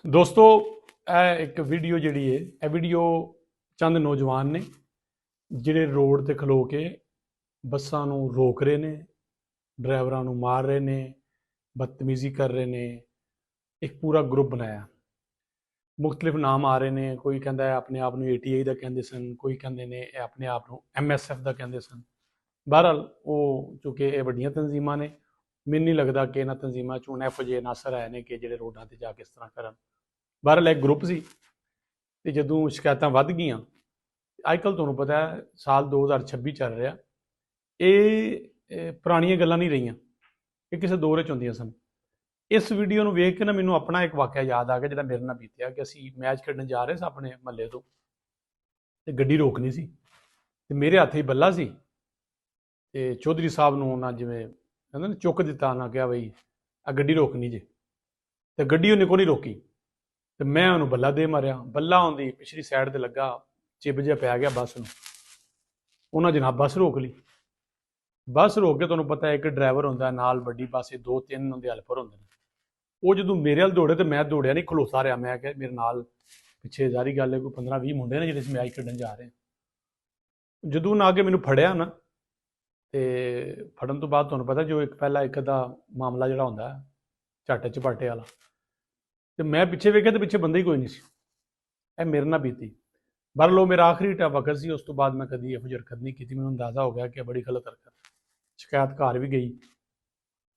ਦੋਸਤੋ, ਇਹ ਇੱਕ ਵੀਡੀਓ ਜਿਹੜੀ ਹੈ, ਇਹ ਵੀਡੀਓ ਚੰਦ ਨੌਜਵਾਨ ਨੇ ਜਿਹੜੇ ਰੋਡ ਤੇ ਖਲੋ ਕੇ ਬੱਸਾਂ ਨੂੰ ਰੋਕ ਰਹੇ ਨੇ, ਡਰਾਈਵਰਾਂ ਨੂੰ ਮਾਰ ਰਹੇ ਨੇ, ਬਦਤਮੀਜ਼ੀ ਕਰ ਰਹੇ ਨੇ। ਇੱਕ ਪੂਰਾ ਗਰੁੱਪ ਬਣਾਇਆ, ਮੁxtਲਿਫ ਨਾਮ ਆ ਰਹੇ ਨੇ। ਕੋਈ ਕਹਿੰਦਾ ਹੈ ਆਪਣੇ ਆਪ ਨੂੰ ATI ਦਾ ਕਹਿੰਦੇ ਸਨ, ਕੋਈ ਕਹਿੰਦੇ ਨੇ ਇਹ ਆਪਣੇ ਆਪ ਨੂੰ MSF ਦਾ ਕਹਿੰਦੇ ਸਨ। ਬਹਰਹਾਲ ਉਹ ਚੂੰਕਿ ਇਹ ਵੱਡੀਆਂ ਤਨਜ਼ੀਮਾਂ ਨੇ, ਮੈਨੂੰ ਨਹੀਂ ਲੱਗਦਾ ਕਿ ਇਹਨਾਂ ਤਨਜ਼ੀਮਾਂ 'ਚ ਹੁਣ ਇਹੋ ਜਿਹੇ ਅਨਾਸਰ ਆਏ ਨੇ ਕਿ ਜਿਹੜੇ ਰੋਡਾਂ ਤੇ ਜਾ ਕੇ ਇਸ ਤਰ੍ਹਾਂ ਕਰਨ। ਬਹਰਹਾਲ ਇੱਕ ਗਰੁੱਪ ਸੀ, ਤੇ ਜਦੋਂ ਸ਼ਿਕਾਇਤਾਂ ਵੱਧ ਗਈਆਂ, ਅੱਜ ਕੱਲ੍ਹ ਤੁਹਾਨੂੰ ਪਤਾ ਹੈ ਸਾਲ 2026 ਚੱਲ ਰਿਹਾ, ਇਹ ਪੁਰਾਣੀਆਂ ਗੱਲਾਂ ਨਹੀਂ ਰਹੀਆਂ, ਇਹ ਕਿਸੇ ਦੌਰ 'ਚ ਹੁੰਦੀਆਂ ਸਨ। ਇਸ ਵੀਡੀਓ ਨੂੰ ਵੇਖ ਕੇ ਨਾ ਮੈਨੂੰ ਆਪਣਾ ਇੱਕ ਵਾਕਿਆ ਯਾਦ ਆ ਗਿਆ ਜਿਹੜਾ ਮੇਰੇ ਨਾਲ ਬੀਤਿਆ ਕਿ ਅਸੀਂ ਮੈਚ ਖੇਡਣ ਜਾ ਰਹੇ ਸੀ ਆਪਣੇ ਮਹੱਲੇ ਤੋਂ, ਤੇ ਗੱਡੀ ਰੋਕਣੀ ਸੀ, ਤੇ ਮੇਰੇ ਹੱਥ 'ਚ ਬੱਲਾ ਸੀ, ਤੇ ਚੌਧਰੀ ਸਾਹਿਬ ਨੂੰ ਉਹਨਾਂ ਜਿਵੇਂ ਕਹਿੰਦੇ ਨਾ ਚੁੱਕ ਦਿੱਤਾ, ਉਹਨਾਂ ਕਿਹਾ ਬਈ ਆ ਗੱਡੀ ਰੋਕਣੀ ਜੇ, ਤੇ ਗੱਡੀ ਉਹਨੇ ਕੋਈ ਨਹੀਂ ਰੋਕੀ, ਤੇ ਮੈਂ ਉਹਨੂੰ ਬੱਲਾ ਦੇ ਮਾਰਿਆ। ਬੱਲਾ ਉਹਦੀ ਪਿਛਲੀ ਸਾਈਡ ਤੇ ਲੱਗਾ, ਚਿੱਬ ਜਿਹਾ ਪੈ ਗਿਆ ਬੱਸ ਨੂੰ। ਉਹਨਾਂ ਜਨਾਬ ਬੱਸ ਰੋਕ ਲਈ। ਬੱਸ ਰੋਕ ਕੇ ਤੁਹਾਨੂੰ ਪਤਾ ਇੱਕ ਡਰਾਈਵਰ ਹੁੰਦਾ ਨਾਲ, ਵੱਡੀ ਬੱਸ 'ਚ 2-3 ਉਹਦੇ ਹੈਲਪਰ ਹੁੰਦੇ ਨੇ। ਉਹ ਜਦੋਂ ਮੇਰੇ ਵੱਲ ਦੌੜੇ ਤੇ ਮੈਂ ਦੌੜਿਆ ਨਹੀਂ, ਖਲੋਤਾ ਰਿਹਾ। ਮੈਂ ਕਿਹਾ ਮੇਰੇ ਨਾਲ ਪਿੱਛੇ ਜ਼ਾਰੀ ਗੱਲ ਹੈ ਕੋਈ 15-20 ਮੁੰਡੇ ਨੇ ਜਿਹੜੇ ਅਸੀਂ ਮੈਚ ਖੇਡਣ ਜਾ ਰਹੇ। ਜਦੋਂ ਉਹਨਾਂ ਆ ਕੇ ਮੈਨੂੰ ਫੜਿਆ ਨਾ, ਤੇ ਫੜਨ ਤੋਂ ਬਾਅਦ ਤੁਹਾਨੂੰ ਪਤਾ ਜੋ ਇੱਕ ਪਹਿਲਾ ਇੱਕ ਦਾ ਮਾਮਲਾ ਜਿਹੜਾ ਹੁੰਦਾ ਝੱਟ ਝਪਾਟੇ ਵਾਲਾ, ਤੇ ਮੈਂ ਪਿੱਛੇ ਵੇਖਿਆ ਤੇ ਪਿੱਛੇ ਬੰਦਾ ਹੀ ਕੋਈ ਨਹੀਂ ਸੀ। ਇਹ ਮੇਰੇ ਨਾਲ ਬੀਤੀ। ਬਹਰਹਾਲ ਉਹ ਮੇਰਾ ਆਖਰੀ ਵਕਤ ਸੀ, ਉਸ ਤੋਂ ਬਾਅਦ ਮੈਂ ਕਦੀ ਇਹੋ ਜਿਹੀ ਹਰਕਤ ਨਹੀਂ ਕੀਤੀ। ਮੈਨੂੰ ਅੰਦਾਜ਼ਾ ਹੋ ਗਿਆ ਕਿ ਬੜੀ ਗਲਤ ਹਰਕਤ। ਸ਼ਿਕਾਇਤ ਘਰ ਵੀ ਗਈ,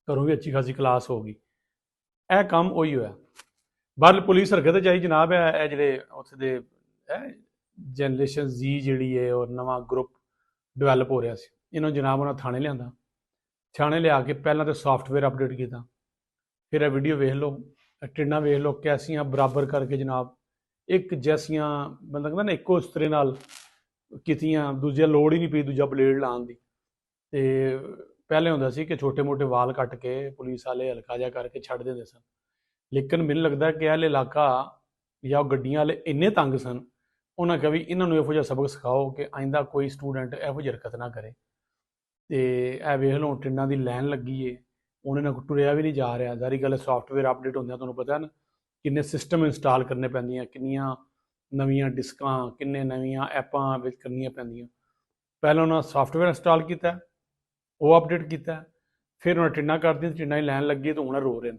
ਘਰੋਂ ਵੀ ਅੱਛੀ ਖਾਸੀ ਕਲਾਸ ਹੋ ਗਈ। ਇਹ ਕੰਮ ਉਹੀ ਹੋਇਆ। ਬਹਰਹਾਲ ਪੁਲਿਸ ਹਰਕਤ 'ਚ ਆਈ ਜਨਾਬ। ਇਹ ਜਿਹੜੇ ਉੱਥੇ ਦੇ ਜਨਰੇਸ਼ਨ Z ਜਿਹੜੀ ਹੈ, ਔਰ ਨਵਾਂ ਗਰੁੱਪ ਡਿਵੈਲਪ ਹੋ ਰਿਹਾ ਸੀ, ਇਹਨਾਂ ਜਨਾਬ ਉਹਨਾਂ ਥਾਣੇ ਲਿਆਂਦਾ। ਥਾਣੇ ਲਿਆ ਕੇ ਪਹਿਲਾਂ ਤਾਂ ਸੌਫਟਵੇਅਰ ਅਪਡੇਟ ਕੀਤਾ, ਫਿਰ ਇਹ ਵੀਡੀਓ ਵੇਖ ਲਓ, ਟਿੰਡਾਂ ਵੇਖ ਲਓ ਕੈਸੀਆਂ ਬਰਾਬਰ ਕਰਕੇ ਜਨਾਬ ਇੱਕ ਜੈਸੀਆਂ, ਬੰਦਾ ਕਹਿੰਦਾ ਨਾ ਇੱਕੋ ਉਸਤਰੇ ਨਾਲ ਕੀਤੀਆਂ, ਦੂਜੇ ਲੋੜ ਹੀ ਨਹੀਂ ਪਈ ਦੂਜਾ ਬਲੇਡ ਲਾਉਣ ਦੀ। ਤੇ ਪਹਿਲੇ ਹੁੰਦਾ ਸੀ ਕਿ ਛੋਟੇ ਮੋਟੇ ਵਾਲ ਕੱਟ ਕੇ ਪੁਲਿਸ ਵਾਲੇ ਹਲਕਾ ਜਿਹਾ ਕਰਕੇ ਛੱਡ ਦਿੰਦੇ ਸਨ, ਲੇਕਿਨ ਮੈਨੂੰ ਲੱਗਦਾ ਕਿ ਇਹ ਇਲਾਕਾ ਜਾਂ ਉਹ ਗੱਡੀਆਂ ਵਾਲੇ ਇੰਨੇ ਤੰਗ ਸਨ, ਉਹਨਾਂ ਕਿਹਾ ਵੀ ਇਹਨਾਂ ਨੂੰ ਇਹੋ ਜਿਹਾ ਸਬਕ ਸਿਖਾਓ ਕਿ ਆਇੰਦਾ ਕੋਈ ਸਟੂਡੈਂਟ ਇਹੋ ਜਿਹੀ ਹਰਕਤ ਨਾ ਕਰੇ। ਤੇ ਇਹ ਵੇਖ ਲਓ ਟਿੰਡਾਂ ਦੀ ਲਾਈਨ ਲੱਗੀ ਏ, ਉਹਨਾਂ ਨਾਲ ਟੁਰਿਆ ਵੀ ਨਹੀਂ ਜਾ ਰਿਹਾ। ਜ਼ਾਰੀ ਗੱਲ ਸੌਫਟਵੇਅਰ ਅਪਡੇਟ ਹੁੰਦਿਆਂ ਤੁਹਾਨੂੰ ਪਤਾ ਨਾ ਕਿੰਨੇ ਸਿਸਟਮ ਇੰਸਟਾਲ ਕਰਨੇ ਪੈਂਦੀਆਂ, ਕਿੰਨੀਆਂ ਨਵੀਆਂ ਡਿਸਕਾਂ, ਕਿੰਨੇ ਨਵੀਆਂ ਐਪਾਂ ਵਿੱਚ ਕਰਨੀਆਂ ਪੈਂਦੀਆਂ। ਪਹਿਲਾਂ ਉਹਨਾਂ ਸੌਫਟਵੇਅਰ ਇੰਸਟਾਲ ਕੀਤਾ, ਉਹ ਅਪਡੇਟ ਕੀਤਾ, ਫਿਰ ਉਹਨਾਂ ਟਿੰਡਾਂ ਕਰਦੀਆਂ, ਟਿੰਡਾਂ ਦੀ ਲਾਈਨ ਲੱਗੀ ਤੇ ਹੁਣ ਰੋ ਰਹੇ ਨੇ।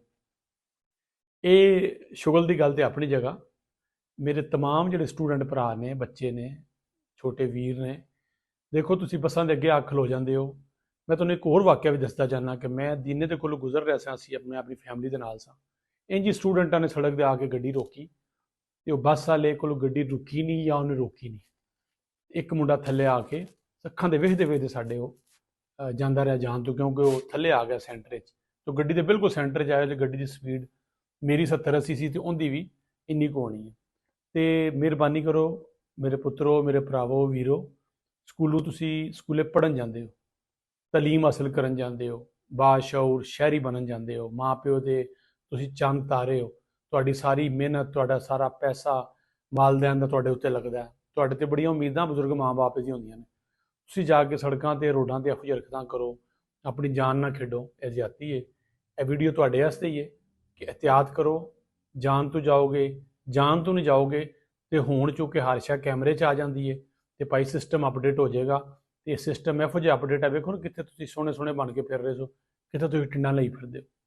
ਇਹ ਸ਼ੁਗਲ ਦੀ ਗੱਲ ਤੇ ਆਪਣੀ ਜਗ੍ਹਾ। ਮੇਰੇ ਤਮਾਮ ਜਿਹੜੇ ਸਟੂਡੈਂਟ ਭਰਾ ਨੇ, ਬੱਚੇ ਨੇ, ਛੋਟੇ ਵੀਰ ਨੇ, ਦੇਖੋ ਤੁਸੀਂ ਬੱਸਾਂ ਦੇ ਅੱਗੇ ਆ ਖਲੋ ਜਾਂਦੇ ਹੋ। ਮੈਂ ਤੁਹਾਨੂੰ ਇੱਕ ਹੋਰ ਵਾਕਿਆ ਵੀ ਦੱਸਦਾ ਚਾਹੁੰਦਾ ਕਿ ਮੈਂ ਦੀਨੇ ਦੇ ਕੋਲੋਂ ਗੁਜ਼ਰ ਰਿਹਾ ਸਾਂ, ਅਸੀਂ ਆਪਣੀ ਫੈਮਿਲੀ ਦੇ ਨਾਲ ਸਾਂ। ਇੰਝ ਹੀ ਸਟੂਡੈਂਟਾਂ ਨੇ ਸੜਕ 'ਤੇ ਆ ਕੇ ਗੱਡੀ ਰੋਕੀ, ਤੇ ਉਹ ਬੱਸ ਵਾਲੇ ਕੋਲੋਂ ਗੱਡੀ ਰੁਕੀ ਨਹੀਂ ਜਾਂ ਉਹਨੇ ਰੋਕੀ ਨਹੀਂ। ਇੱਕ ਮੁੰਡਾ ਥੱਲੇ ਆ ਕੇ ਅੱਖਾਂ ਦੇ ਵੇਖਦੇ ਵੇਖਦੇ ਸਾਡੇ ਉਹ ਜਾਂਦਾ ਰਿਹਾ ਜਾਣ ਤੋਂ, ਕਿਉਂਕਿ ਉਹ ਥੱਲੇ ਆ ਗਿਆ ਸੈਂਟਰ 'ਚ, ਤੇ ਗੱਡੀ ਦੇ ਬਿਲਕੁਲ ਸੈਂਟਰ 'ਚ ਆਇਆ। ਤੇ ਗੱਡੀ ਦੀ ਸਪੀਡ ਮੇਰੀ 70-80 ਸੀ, ਤੇ ਉਹਦੀ ਵੀ ਇੰਨੀ ਕੁ ਹੋਣੀ ਹੈ। ਤੇ ਮਿਹਰਬਾਨੀ ਕਰੋ ਮੇਰੇ ਪੁੱਤਰੋ, ਮੇਰੇ ਭਰਾਵੋ, ਵੀਰੋ, ਸਕੂਲੇ ਪੜ੍ਹਨ ਜਾਂਦੇ ਹੋ, ਤਾਲੀਮ ਹਾਸਲ ਕਰਨ ਜਾਂਦੇ ਹੋ, ਬਾਸ਼ਊਰ ਸ਼ਹਿਰੀ ਬਣਨ ਜਾਂਦੇ ਹੋ, ਮਾਂ ਪਿਓ ਦੇ ਤੁਸੀਂ ਚੰਦ ਤਾਰੇ ਹੋ। ਤੁਹਾਡੀ ਸਾਰੀ ਮਿਹਨਤ, ਤੁਹਾਡਾ ਸਾਰਾ ਪੈਸਾ ਵਾਲਿਦੈਨ ਦਾ ਤੁਹਾਡੇ ਉੱਤੇ ਲੱਗਦਾ ਹੈ। ਤੁਹਾਡੇ ਤੇ ਬੜੀਆਂ ਉਮੀਦਾਂ ਬਜ਼ੁਰਗ ਮਾਂ ਬਾਪ ਦੀਆਂ ਹੁੰਦੀਆਂ ਨੇ। ਤੁਸੀਂ ਜਾ ਕੇ ਸੜਕਾਂ ਤੇ ਰੋਡਾਂ ਤੇ ਇਹੋ ਜਿਹੀ ਹਰਕਤਾਂ ਕਰੋ, ਆਪਣੀ ਜਾਨ ਨਾਲ ਖੇਡੋ, ਇਹ ਜ਼ਿਆਦਤੀ ਹੈ। ਇਹ ਵੀਡੀਓ ਤੁਹਾਡੇ ਵਾਸਤੇ ਹੀ ਹੈ ਕਿ ਇਹਤਿਆਤ ਕਰੋ। ਜਾਨ ਤੋਂ ਜਾਓਗੇ, ਜਾਨ ਤੋਂ ਨਹੀਂ ਜਾਓਗੇ ਤੇ ਹੁਣ ਚੁੱਕੇ ਹਰ ਸ਼ਾ ਕੈਮਰੇ 'ਚ ਆ ਜਾਂਦੀ ਹੈ, ਤੇ ਭਾਈ ਸਿਸਟਮ ਅਪਡੇਟ ਹੋ ਜਾਏਗਾ। ਤੇ ਸਿਸਟਮ ਇਹੋ ਜਿਹਾ ਅਪਡੇਟ ਹੈ, ਵੇਖੋ ਨਾ ਕਿੱਥੇ ਤੁਸੀਂ ਸੋਹਣੇ ਸੋਹਣੇ ਬਣ ਕੇ ਫਿਰ ਰਹੇ ਹੋ, ਕਿੱਥੇ ਤੁਸੀਂ ਟਿੰਡਾਂ ਲਈ ਫਿਰਦੇ ਹੋ।